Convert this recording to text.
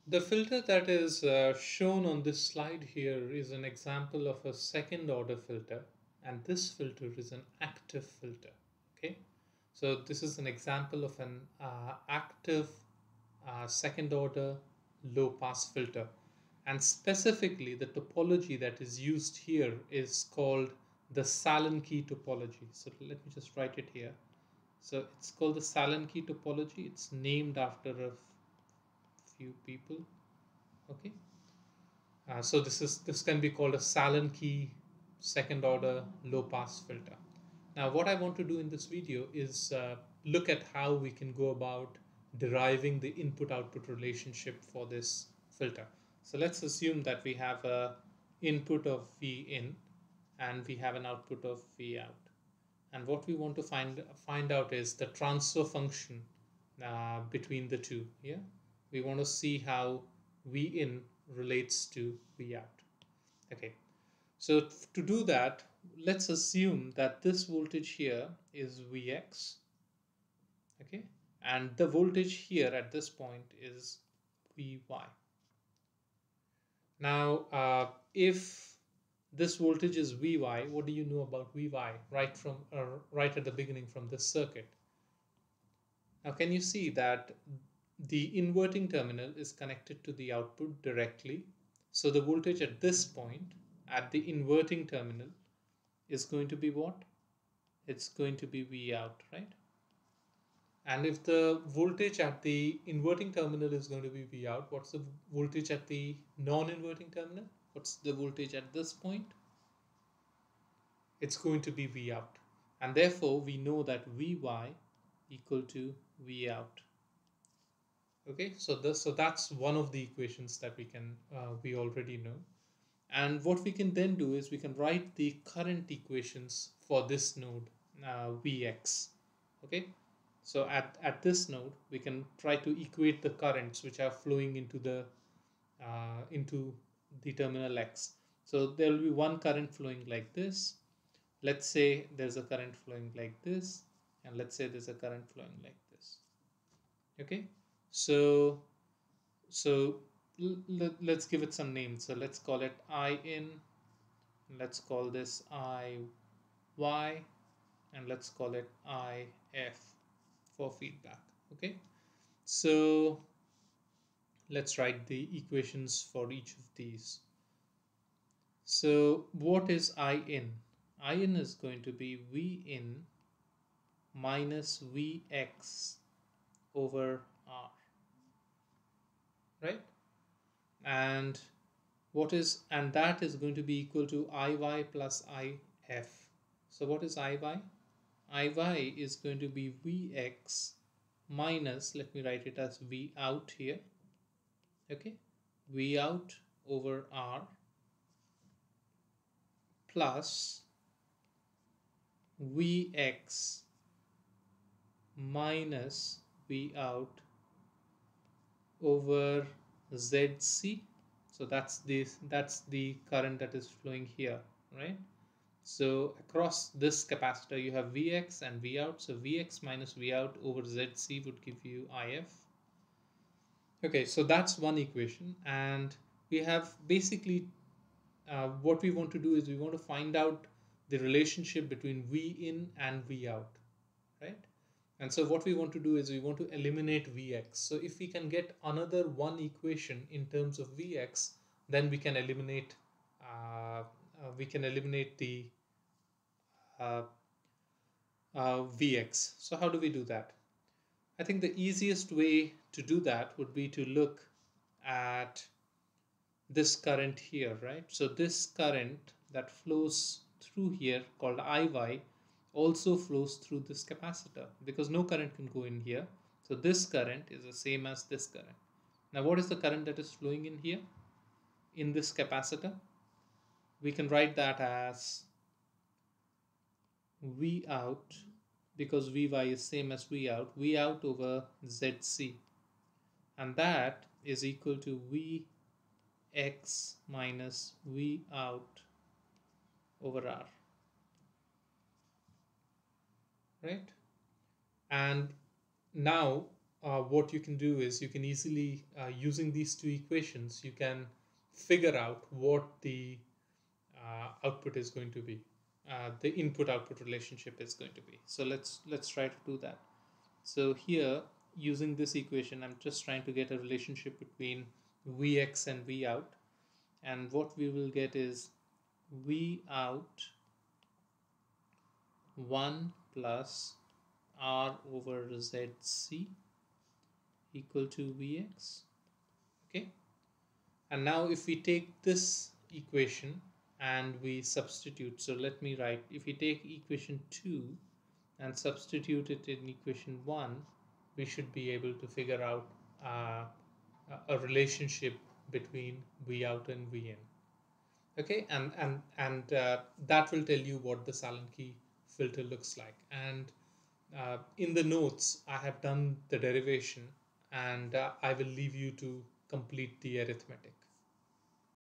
The filter that is shown on this slide here is an example of a second order filter, and this filter is an active filter. Okay, so this is an example of an active second order low pass filter, and specifically the topology that is used here is called the Sallen key topology. So let me just write it here. So it's called the Sallen key topology. It's named after a few people. Okay, so this can be called a Sallen key second order low pass filter. Now what I want to do in this video is look at how we can go about deriving the input output relationship for this filter. So let's assume that we have a input of V in and we have an output of V out. And what we want to find out is the transfer function between the two. Yeah, we want to see how V in relates to V out. Okay, so to do that, let's assume that this voltage here is Vx. Okay, and the voltage here at this point is Vy. Now, if this voltage is Vy, what do you know about Vy right at the beginning from this circuit? Now, can you see that the inverting terminal is connected to the output directly? So the voltage at this point, at the inverting terminal, is going to be what? It's going to be V out, right? And if the voltage at the inverting terminal is going to be V out, what's the voltage at the non-inverting terminal? What's the voltage at this point? It's going to be V out. And therefore, we know that Vy equal to V out. Okay, so that's one of the equations that we already know. And what we can then do is we can write the current equations for this node Vx. Okay, so at this node we can try to equate the currents which are flowing into the terminal X. So there will be one current flowing like this. Let's say there's a current flowing like this, and let's say there's a current flowing like this. Okay, so so let's give it some names. So let's call it I in, let's call this I y, and let's call it I f for feedback. Okay, so let's write the equations for each of these. So what is I in? I in is going to be V in minus Vx over R, right? And that is going to be equal to Iy plus If. So what is Iy? Iy is going to be Vx minus, let me write it as V out here. Okay, V out over R plus Vx minus V out over Zc. So that's the current that is flowing here, right? So across this capacitor you have Vx and V out. So Vx minus V out over Zc would give you If. Okay, so that's one equation, and we have basically what we want to do is we want to find out the relationship between V in and V out, right? And so what we want to do is we want to eliminate Vx. So if we can get another one equation in terms of Vx, then we can eliminate the uh, Vx. So how do we do that? I think the easiest way to do that would be to look at this current here, right? So this current that flows through here called Iy also flows through this capacitor because no current can go in here. So this current is the same as this current. Now what is the current that is flowing in here in this capacitor? We can write that as V out, because Vy is same as V out over Zc, and that is equal to Vx minus V out over R, right? And now what you can do is you can easily, using these two equations, you can figure out what the output is going to be, the input output relationship is going to be. So let's try to do that. So here, using this equation, I'm just trying to get a relationship between Vx and V out, and what we will get is V out 1 plus R over ZC equal to Vx. Okay, and now if we take this equation and we substitute, so let me write, if we take equation 2 and substitute it in equation 1, we should be able to figure out uh, a relationship between V out and Vn. Okay, and that will tell you what the Sallen key filter looks like. And in the notes, I have done the derivation, and I will leave you to complete the arithmetic.